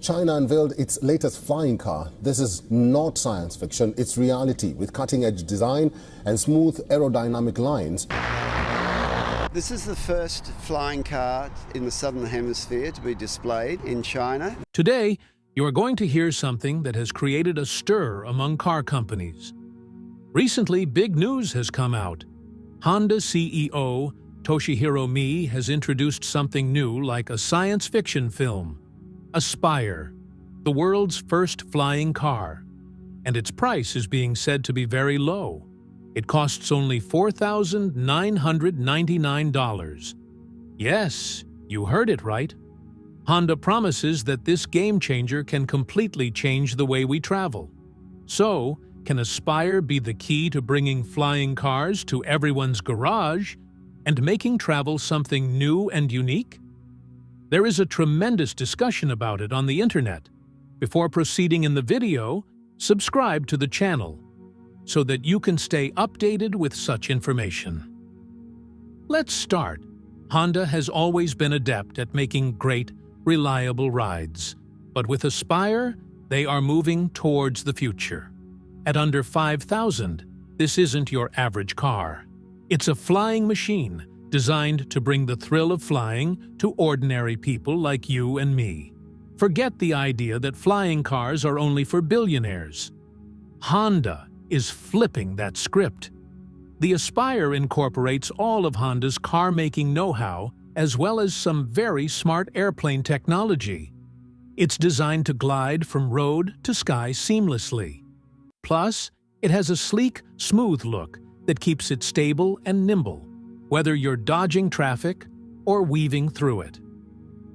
China unveiled its latest flying car. This is not science fiction, it's reality, with cutting-edge design and smooth aerodynamic lines. This is the first flying car in the Southern Hemisphere to be displayed in China. Today, you are going to hear something that has created a stir among car companies. Recently, big news has come out. Honda CEO Toshihiro Mii has introduced something new like a science fiction film. Aspire, the world's first flying car, and its price is being said to be very low. It costs only $4,999. Yes, you heard it right. Honda promises that this game-changer can completely change the way we travel. So, can Aspire be the key to bringing flying cars to everyone's garage and making travel something new and unique? There is a tremendous discussion about it on the internet. Before proceeding in the video, subscribe to the channel so that you can stay updated with such information. Let's start. Honda has always been adept at making great, reliable rides. But with Aspire, they are moving towards the future. At under $5,000, this isn't your average car. It's a flying machine designed to bring the thrill of flying to ordinary people like you and me. Forget the idea that flying cars are only for billionaires. Honda is flipping that script. The Aspire incorporates all of Honda's car-making know-how as well as some very smart airplane technology. It's designed to glide from road to sky seamlessly. Plus, it has a sleek, smooth look that keeps it stable and nimble, whether you're dodging traffic or weaving through it.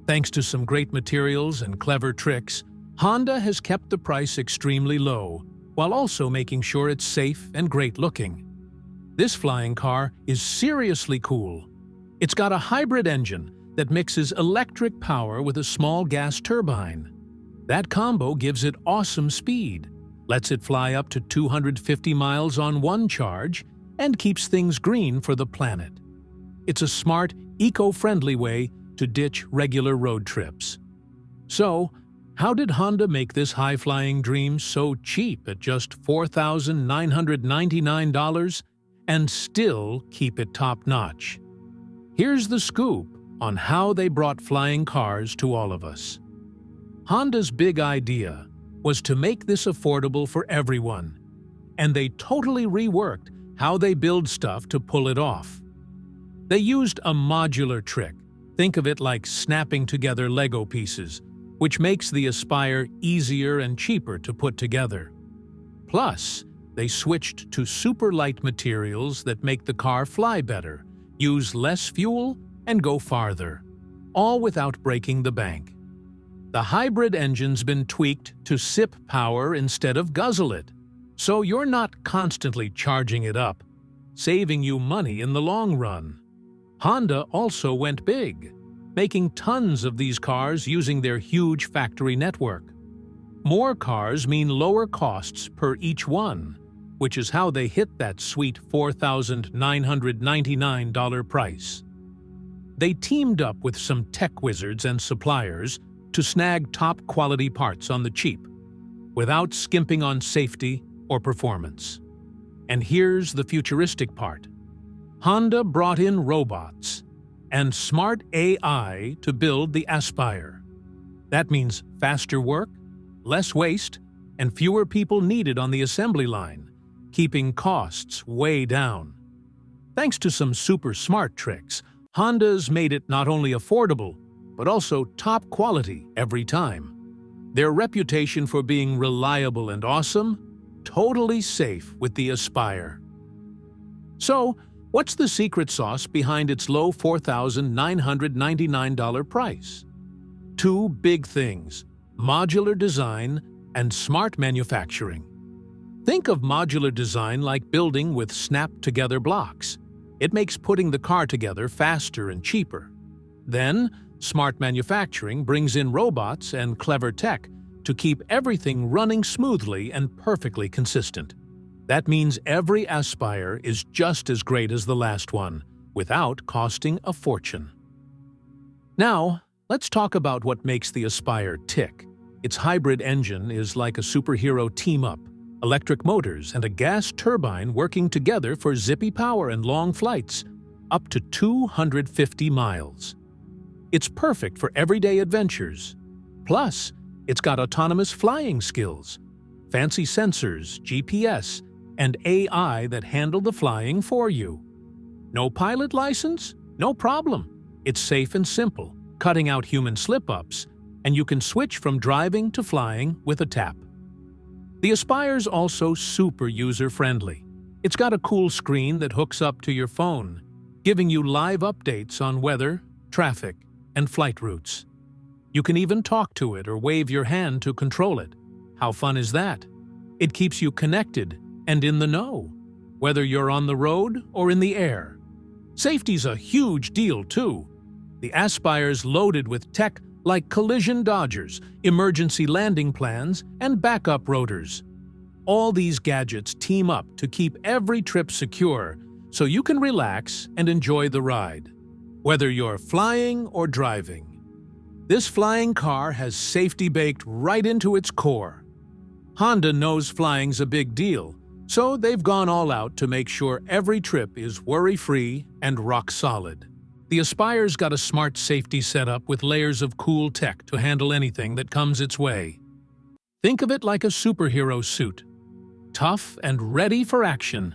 Thanks to some great materials and clever tricks, Honda has kept the price extremely low, while also making sure it's safe and great-looking. This flying car is seriously cool. It's got a hybrid engine that mixes electric power with a small gas turbine. That combo gives it awesome speed, lets it fly up to 250 miles on one charge, and keeps things green for the planet. It's a smart, eco-friendly way to ditch regular road trips. So, how did Honda make this high-flying dream so cheap at just $4,999 and still keep it top-notch? Here's the scoop on how they brought flying cars to all of us. Honda's big idea was to make this affordable for everyone, and they totally reworked how they build stuff to pull it off. They used a modular trick. Think of it like snapping together Lego pieces, which makes the Aspire easier and cheaper to put together. Plus, they switched to super light materials that make the car fly better, use less fuel, and go farther, all without breaking the bank. The hybrid engine's been tweaked to sip power instead of guzzle it, so you're not constantly charging it up, saving you money in the long run. Honda also went big, making tons of these cars using their huge factory network. More cars mean lower costs per each one, which is how they hit that sweet $4,999 price. They teamed up with some tech wizards and suppliers to snag top-quality parts on the cheap, without skimping on safety or performance. And here's the futuristic part. Honda brought in robots and smart AI to build the Aspire. That means faster work, less waste, and fewer people needed on the assembly line, keeping costs way down. Thanks to some super smart tricks, Honda's made it not only affordable, but also top quality every time. Their reputation for being reliable and awesome, totally safe with the Aspire. So, what's the secret sauce behind its low $4,999 price? Two big things: modular design and smart manufacturing. Think of modular design like building with snap-together blocks. It makes putting the car together faster and cheaper. Then, smart manufacturing brings in robots and clever tech to keep everything running smoothly and perfectly consistent. That means every Aspire is just as great as the last one, without costing a fortune. Now, let's talk about what makes the Aspire tick. Its hybrid engine is like a superhero team-up, electric motors and a gas turbine working together for zippy power and long flights, up to 250 miles. It's perfect for everyday adventures. Plus, it's got autonomous flying skills, fancy sensors, GPS, and AI that handle the flying for you. No pilot license? No problem. It's safe and simple, cutting out human slip-ups, and you can switch from driving to flying with a tap. The Aspire's also super user-friendly. It's got a cool screen that hooks up to your phone, giving you live updates on weather, traffic, and flight routes. You can even talk to it or wave your hand to control it. How fun is that? It keeps you connected and in the know, whether you're on the road or in the air. Safety's a huge deal, too. The Aspire's loaded with tech like collision dodgers, emergency landing plans, and backup rotors. All these gadgets team up to keep every trip secure so you can relax and enjoy the ride, whether you're flying or driving. This flying car has safety baked right into its core. Honda knows flying's a big deal, so they've gone all out to make sure every trip is worry-free and rock-solid. The Aspire's got a smart safety setup with layers of cool tech to handle anything that comes its way. Think of it like a superhero suit, tough and ready for action.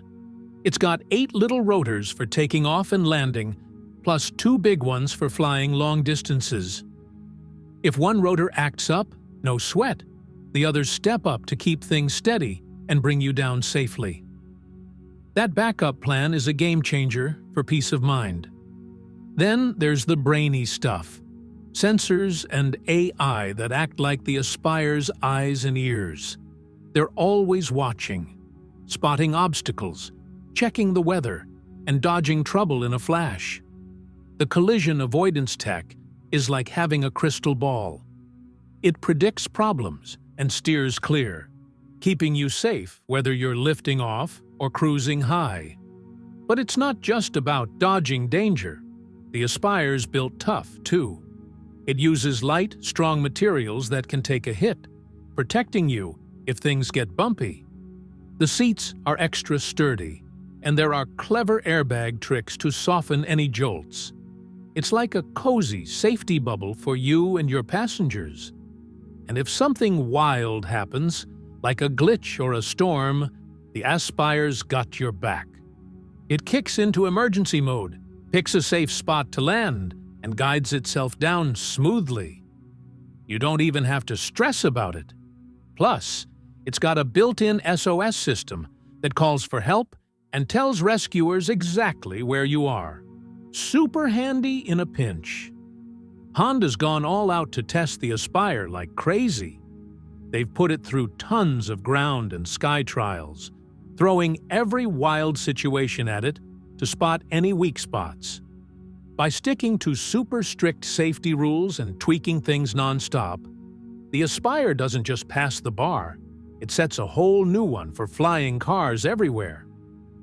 It's got 8 little rotors for taking off and landing, plus 2 big ones for flying long distances. If one rotor acts up, no sweat. The others step up to keep things steady and bring you down safely. That backup plan is a game changer for peace of mind. Then there's the brainy stuff, sensors and AI that act like the Aspire's eyes and ears. They're always watching, spotting obstacles, checking the weather, and dodging trouble in a flash. The collision avoidance tech is like having a crystal ball. It predicts problems and steers clear, keeping you safe whether you're lifting off or cruising high. But it's not just about dodging danger. The Aspire's built tough, too. It uses light, strong materials that can take a hit, protecting you if things get bumpy. The seats are extra sturdy, and there are clever airbag tricks to soften any jolts. It's like a cozy safety bubble for you and your passengers. And if something wild happens, like a glitch or a storm, the Aspire's got your back. It kicks into emergency mode, picks a safe spot to land, and guides itself down smoothly. You don't even have to stress about it. Plus, it's got a built-in SOS system that calls for help and tells rescuers exactly where you are. Super handy in a pinch. Honda's gone all out to test the Aspire like crazy. They've put it through tons of ground and sky trials, throwing every wild situation at it to spot any weak spots. By sticking to super strict safety rules and tweaking things non-stop, the Aspire doesn't just pass the bar, it sets a whole new one for flying cars everywhere.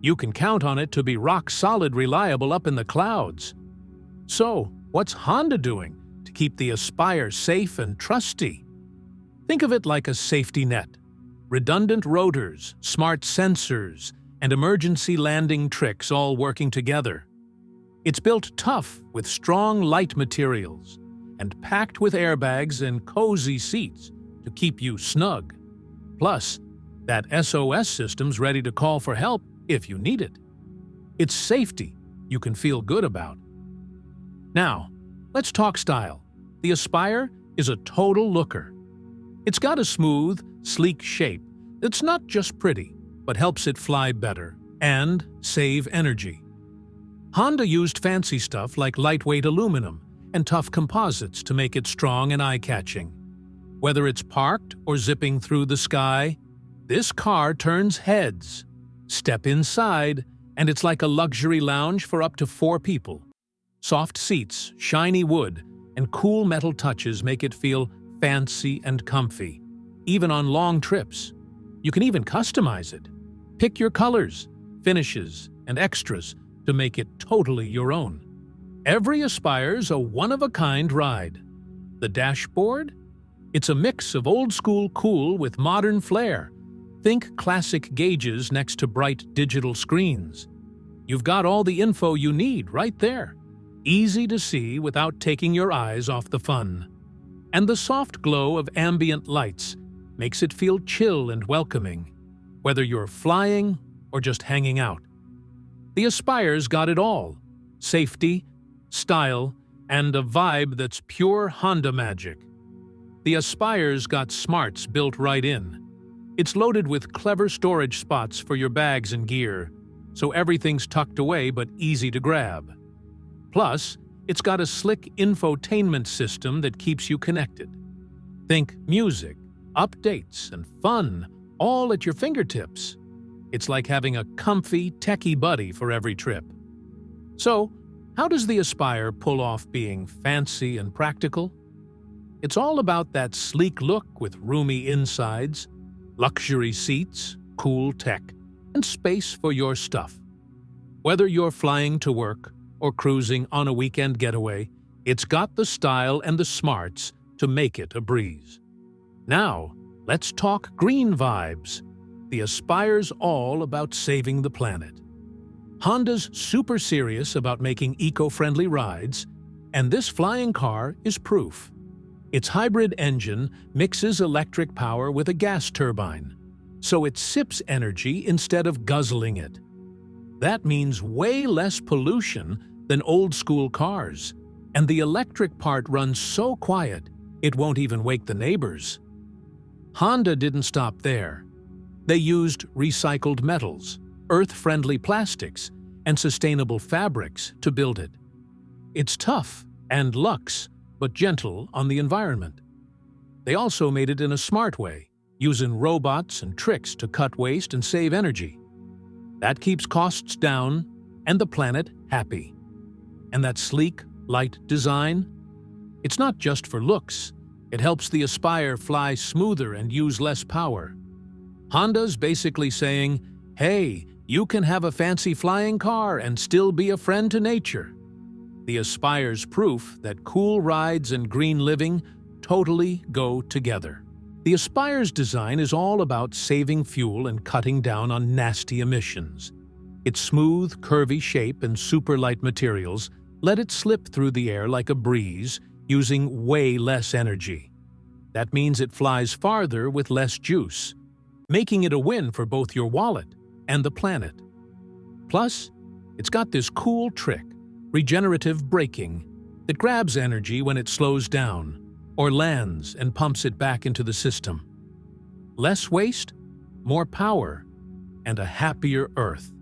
You can count on it to be rock-solid reliable up in the clouds. So, what's Honda doing to keep the Aspire safe and trusty? Think of it like a safety net. Redundant rotors, smart sensors, and emergency landing tricks all working together. It's built tough with strong light materials and packed with airbags and cozy seats to keep you snug. Plus, that SOS system's ready to call for help if you need it. It's safety you can feel good about. Now, let's talk style. The Aspire is a total looker. It's got a smooth, sleek shape that's not just pretty, but helps it fly better and save energy. Honda used fancy stuff like lightweight aluminum and tough composites to make it strong and eye-catching. Whether it's parked or zipping through the sky, this car turns heads. Step inside, and it's like a luxury lounge for up to 4 people. Soft seats, shiny wood, and cool metal touches make it feel fancy and comfy, even on long trips. You can even customize it. Pick your colors, finishes, and extras to make it totally your own. Every Aspire's a one-of-a-kind ride. The dashboard? It's a mix of old-school cool with modern flair. Think classic gauges next to bright digital screens. You've got all the info you need right there. Easy to see without taking your eyes off the fun. And the soft glow of ambient lights makes it feel chill and welcoming, whether you're flying or just hanging out. The Aspire's got it all: safety, style, and a vibe that's pure Honda magic. The Aspire's got smarts built right in. It's loaded with clever storage spots for your bags and gear, so everything's tucked away but easy to grab. Plus, it's got a slick infotainment system that keeps you connected. Think music, updates, and fun, all at your fingertips. It's like having a comfy, techie buddy for every trip. So, how does the Aspire pull off being fancy and practical? It's all about that sleek look with roomy insides, luxury seats, cool tech, and space for your stuff. Whether you're flying to work or cruising on a weekend getaway, it's got the style and the smarts to make it a breeze. Now, let's talk green vibes. The Aspire's all about saving the planet. Honda's super serious about making eco-friendly rides, and this flying car is proof. Its hybrid engine mixes electric power with a gas turbine, so it sips energy instead of guzzling it. That means way less pollution than old-school cars, and the electric part runs so quiet it won't even wake the neighbors. Honda didn't stop there. They used recycled metals, earth-friendly plastics, and sustainable fabrics to build it. It's tough and luxe, but gentle on the environment. They also made it in a smart way, using robots and tricks to cut waste and save energy. That keeps costs down and the planet happy. And that sleek, light design? It's not just for looks. It helps the Aspire fly smoother and use less power. Honda's basically saying, hey, you can have a fancy flying car and still be a friend to nature. The Aspire's proof that cool rides and green living totally go together. The Aspire's design is all about saving fuel and cutting down on nasty emissions. Its smooth, curvy shape and super light materials let it slip through the air like a breeze, using way less energy. That means it flies farther with less juice, making it a win for both your wallet and the planet. Plus, it's got this cool trick, regenerative braking, that grabs energy when it slows down or lands and pumps it back into the system. Less waste, more power, and a happier Earth.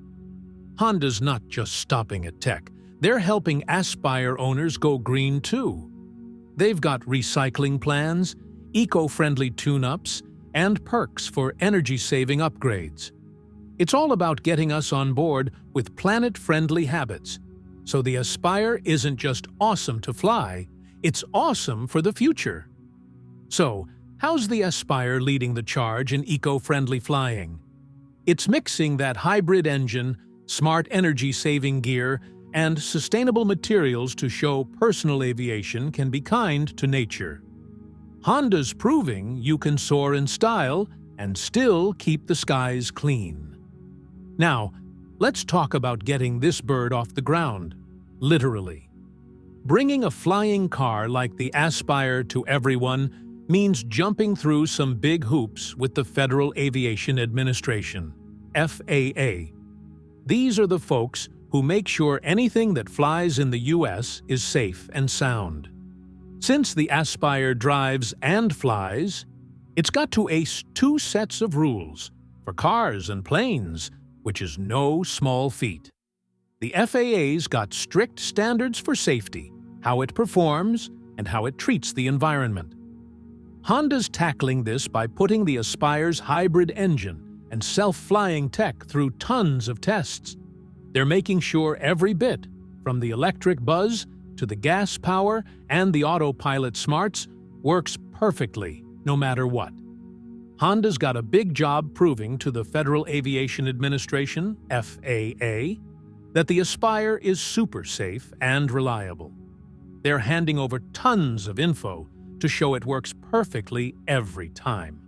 Honda's not just stopping at tech. They're helping Aspire owners go green too. They've got recycling plans, eco-friendly tune-ups, and perks for energy-saving upgrades. It's all about getting us on board with planet-friendly habits. So the Aspire isn't just awesome to fly, it's awesome for the future. So, how's the Aspire leading the charge in eco-friendly flying? It's mixing that hybrid engine, smart energy-saving gear, and sustainable materials to show personal aviation can be kind to nature. Honda's proving you can soar in style and still keep the skies clean. Now, let's talk about getting this bird off the ground, literally. Bringing a flying car like the Aspire to everyone means jumping through some big hoops with the Federal Aviation Administration, FAA. These are the folks who make sure anything that flies in the U.S. is safe and sound. Since the Aspire drives and flies, it's got to ace 2 sets of rules for cars and planes, which is no small feat. The FAA's got strict standards for safety, how it performs, and how it treats the environment. Honda's tackling this by putting the Aspire's hybrid engine and self-flying tech through tons of tests. They're making sure every bit, from the electric buzz to the gas power and the autopilot smarts, works perfectly, no matter what. Honda's got a big job proving to the Federal Aviation Administration, FAA, that the Aspire is super safe and reliable. They're handing over tons of info to show it works perfectly every time,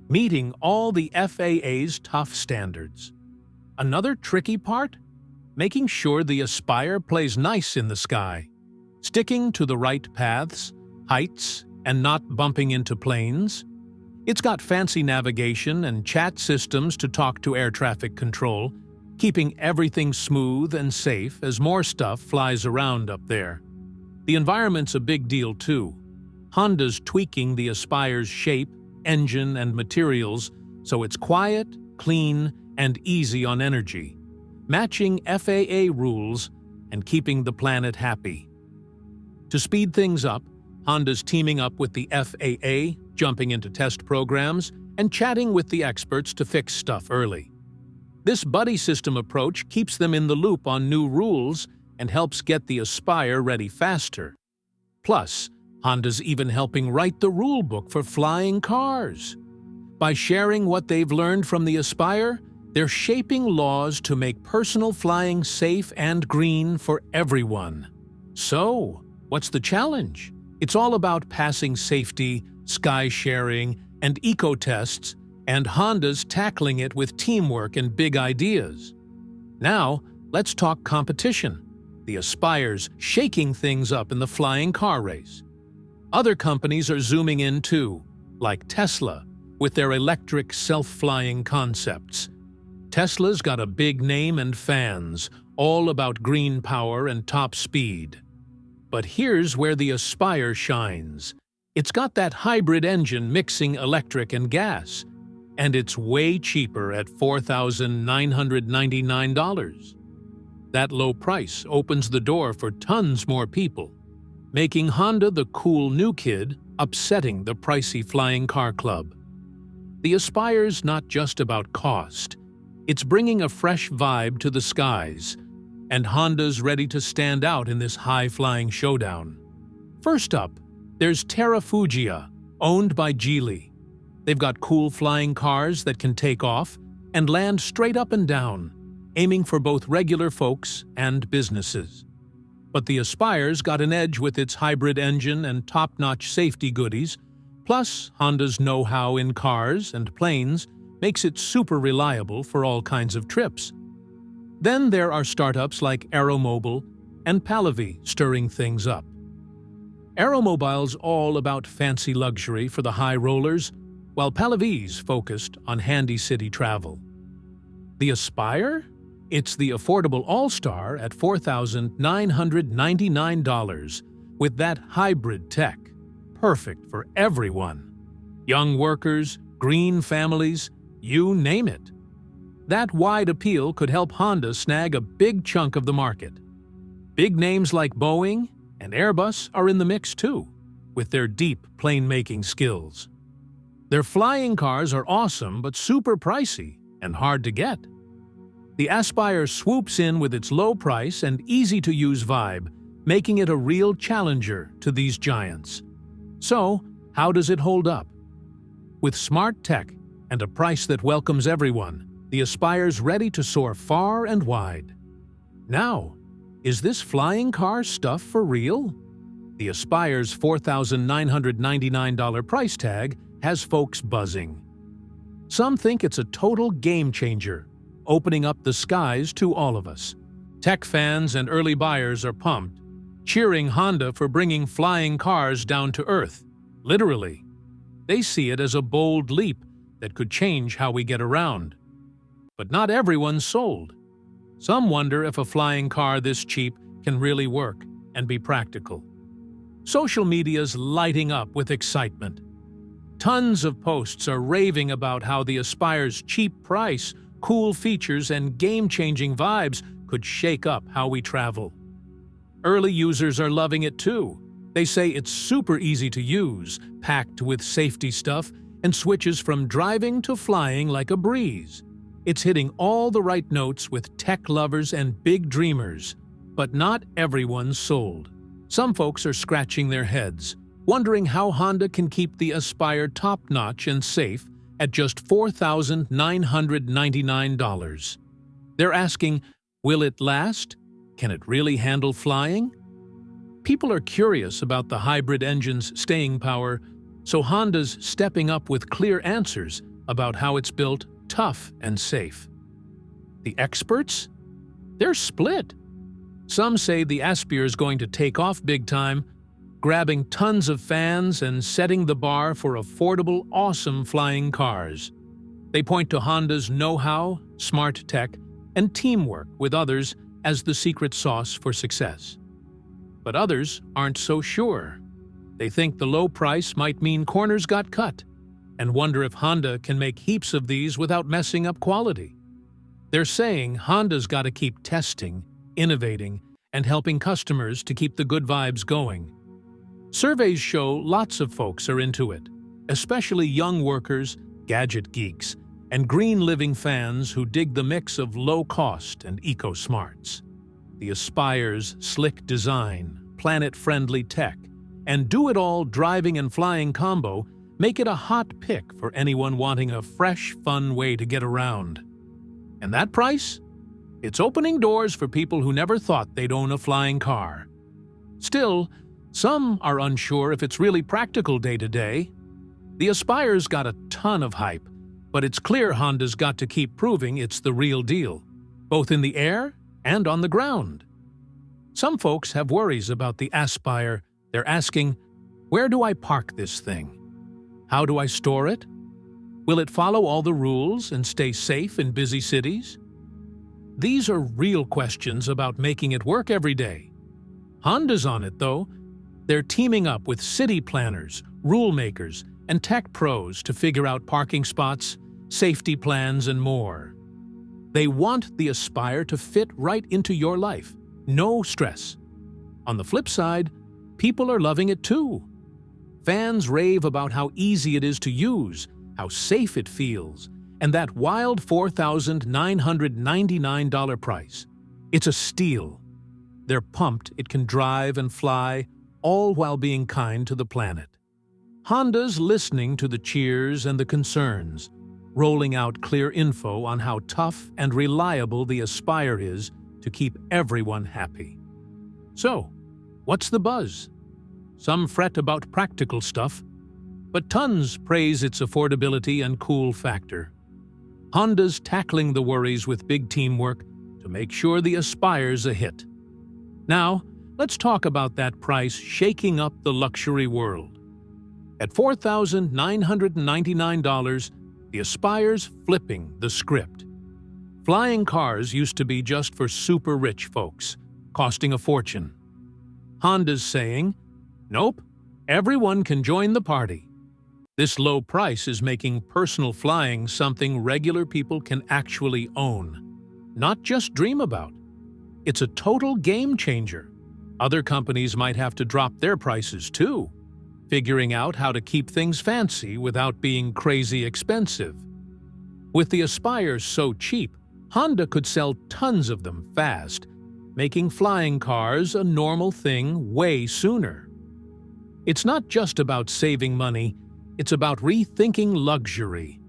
meeting all the FAA's tough standards. Another tricky part? Making sure the Aspire plays nice in the sky, sticking to the right paths, heights, and not bumping into planes. It's got fancy navigation and chat systems to talk to air traffic control, keeping everything smooth and safe as more stuff flies around up there. The environment's a big deal too. Honda's tweaking the Aspire's shape, engine, and materials so it's quiet, clean, and easy on energy, matching FAA rules and keeping the planet happy. To speed things up, Honda's teaming up with the FAA, jumping into test programs, and chatting with the experts to fix stuff early. This buddy system approach keeps them in the loop on new rules and helps get the Aspire ready faster. Plus, Honda's even helping write the rule book for flying cars. By sharing what they've learned from the Aspire, they're shaping laws to make personal flying safe and green for everyone. So, what's the challenge? It's all about passing safety, sky sharing, and eco-tests, and Honda's tackling it with teamwork and big ideas. Now, let's talk competition. The Aspire's shaking things up in the flying car race. Other companies are zooming in too, like Tesla, with their electric self-flying concepts. Tesla's got a big name and fans, all about green power and top speed. But here's where the Aspire shines. It's got that hybrid engine mixing electric and gas, and it's way cheaper at $4,999. That low price opens the door for tons more people, making Honda the cool new kid, upsetting the pricey flying car club. The Aspire's not just about cost. It's bringing a fresh vibe to the skies, and Honda's ready to stand out in this high-flying showdown. First up, there's Terrafugia, owned by Geely. They've got cool flying cars that can take off and land straight up and down, aiming for both regular folks and businesses. But the Aspire's got an edge with its hybrid engine and top-notch safety goodies, plus Honda's know-how in cars and planes makes it super reliable for all kinds of trips. Then there are startups like Aeromobile and Pallavi stirring things up. Aeromobile's all about fancy luxury for the high rollers, while Pallavi's focused on handy city travel. The Aspire? It's the affordable all-star at $4,999 with that hybrid tech, perfect for everyone. Young workers, green families, you name it. That wide appeal could help Honda snag a big chunk of the market. Big names like Boeing and Airbus are in the mix too, with their deep plane-making skills. Their flying cars are awesome but super pricey and hard to get. The Aspire swoops in with its low price and easy-to-use vibe, making it a real challenger to these giants. So, how does it hold up? With smart tech and a price that welcomes everyone, the Aspire's ready to soar far and wide. Now, is this flying car stuff for real? The Aspire's $4,999 price tag has folks buzzing. Some think it's a total game changer, opening up the skies to all of us. Tech fans and early buyers are pumped, cheering Honda for bringing flying cars down to earth, literally. They see it as a bold leap that could change how we get around. But not everyone's sold. Some wonder if a flying car this cheap can really work and be practical. Social media's lighting up with excitement. Tons of posts are raving about how the Aspire's cheap price, cool features, and game-changing vibes could shake up how we travel. Early users are loving it too. They say it's super easy to use, packed with safety stuff, and switches from driving to flying like a breeze. It's hitting all the right notes with tech lovers and big dreamers, but not everyone's sold. Some folks are scratching their heads, wondering how Honda can keep the Aspire top-notch and safe at just $4,999. They're asking, will it last? Can it really handle flying? People are curious about the hybrid engine's staying power, so Honda's stepping up with clear answers about how it's built tough and safe. The experts? They're split. Some say the Aspire is going to take off big time, grabbing tons of fans and setting the bar for affordable, awesome flying cars. They point to Honda's know-how, smart tech, and teamwork with others as the secret sauce for success. But others aren't so sure. They think the low price might mean corners got cut, and wonder if Honda can make heaps of these without messing up quality. They're saying Honda's got to keep testing, innovating, and helping customers to keep the good vibes going. Surveys show lots of folks are into it, especially young workers, gadget geeks, and green living fans who dig the mix of low cost and eco-smarts. The Aspire's slick design, planet-friendly tech, and do-it-all driving and flying combo make it a hot pick for anyone wanting a fresh, fun way to get around. And that price? It's opening doors for people who never thought they'd own a flying car. Still, some are unsure if it's really practical day-to-day. The Aspire's got a ton of hype, but it's clear Honda's got to keep proving it's the real deal, both in the air and on the ground. Some folks have worries about the Aspire. They're asking, where do I park this thing? How do I store it? Will it follow all the rules and stay safe in busy cities? These are real questions about making it work every day. Honda's on it, though. They're teaming up with city planners, rule makers, and tech pros to figure out parking spots, safety plans, and more. They want the Aspire to fit right into your life. No stress. On the flip side, people are loving it too. Fans rave about how easy it is to use, how safe it feels, and that wild $4,999 price. It's a steal. They're pumped it can drive and fly, all while being kind to the planet. Honda's listening to the cheers and the concerns, rolling out clear info on how tough and reliable the Aspire is to keep everyone happy. So, what's the buzz? Some fret about practical stuff, but tons praise its affordability and cool factor. Honda's tackling the worries with big teamwork to make sure the Aspire's a hit. Now, let's talk about that price shaking up the luxury world. At $4,999, the Aspire's flipping the script. Flying cars used to be just for super rich folks, costing a fortune. Honda's saying, nope, everyone can join the party. This low price is making personal flying something regular people can actually own, not just dream about. It's a total game changer. Other companies might have to drop their prices too, figuring out how to keep things fancy without being crazy expensive. With the Aspire so cheap, Honda could sell tons of them fast, making flying cars a normal thing way sooner. It's not just about saving money, it's about rethinking luxury.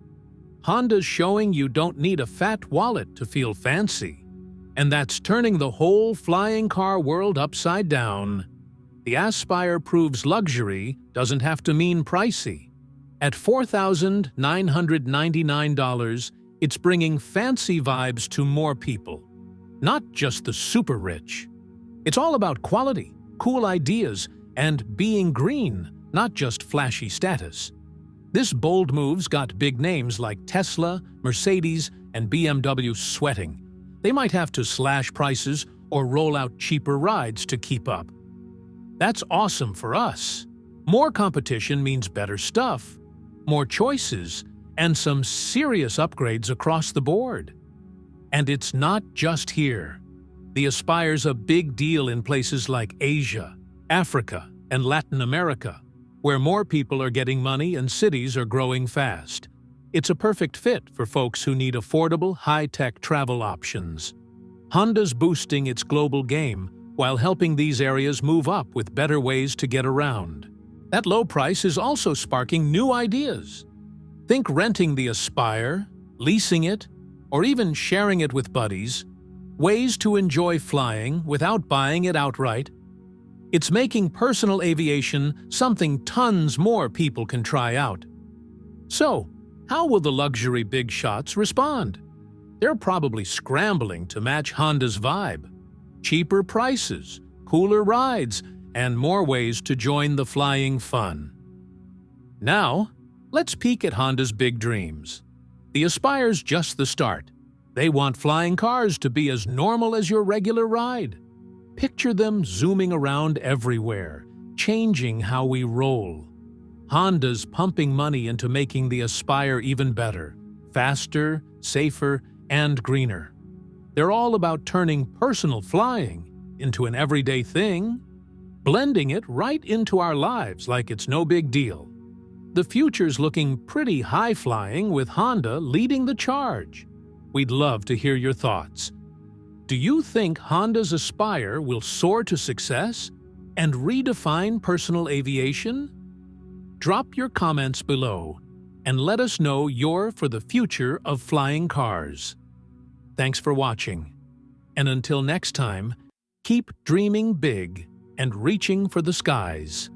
Honda's showing you don't need a fat wallet to feel fancy. And that's turning the whole flying car world upside down. The Aspire proves luxury doesn't have to mean pricey. At $4,999, it's bringing fancy vibes to more people, not just the super rich. It's all about quality, cool ideas, and being green, not just flashy status. This bold move's got big names like Tesla, Mercedes, and BMW sweating. They might have to slash prices or roll out cheaper rides to keep up. That's awesome for us. More competition means better stuff, more choices, and some serious upgrades across the board. And it's not just here. The Aspire's a big deal in places like Asia, Africa, and Latin America, where more people are getting money and cities are growing fast. It's a perfect fit for folks who need affordable, high-tech travel options. Honda's boosting its global game while helping these areas move up with better ways to get around. That low price is also sparking new ideas. Think renting the Aspire, leasing it, or even sharing it with buddies, ways to enjoy flying without buying it outright. It's making personal aviation something tons more people can try out. So, how will the luxury big shots respond? They're probably scrambling to match Honda's vibe. Cheaper prices, cooler rides, and more ways to join the flying fun. Now, let's peek at Honda's big dreams. The Aspire's just the start. They want flying cars to be as normal as your regular ride. Picture them zooming around everywhere, changing how we roll. Honda's pumping money into making the Aspire even better, faster, safer, and greener. They're all about turning personal flying into an everyday thing, blending it right into our lives like it's no big deal. The future's looking pretty high-flying with Honda leading the charge. We'd love to hear your thoughts. Do you think Honda's Aspire will soar to success and redefine personal aviation? Drop your comments below and let us know you're for the future of flying cars. Thanks for watching. And until next time, keep dreaming big and reaching for the skies.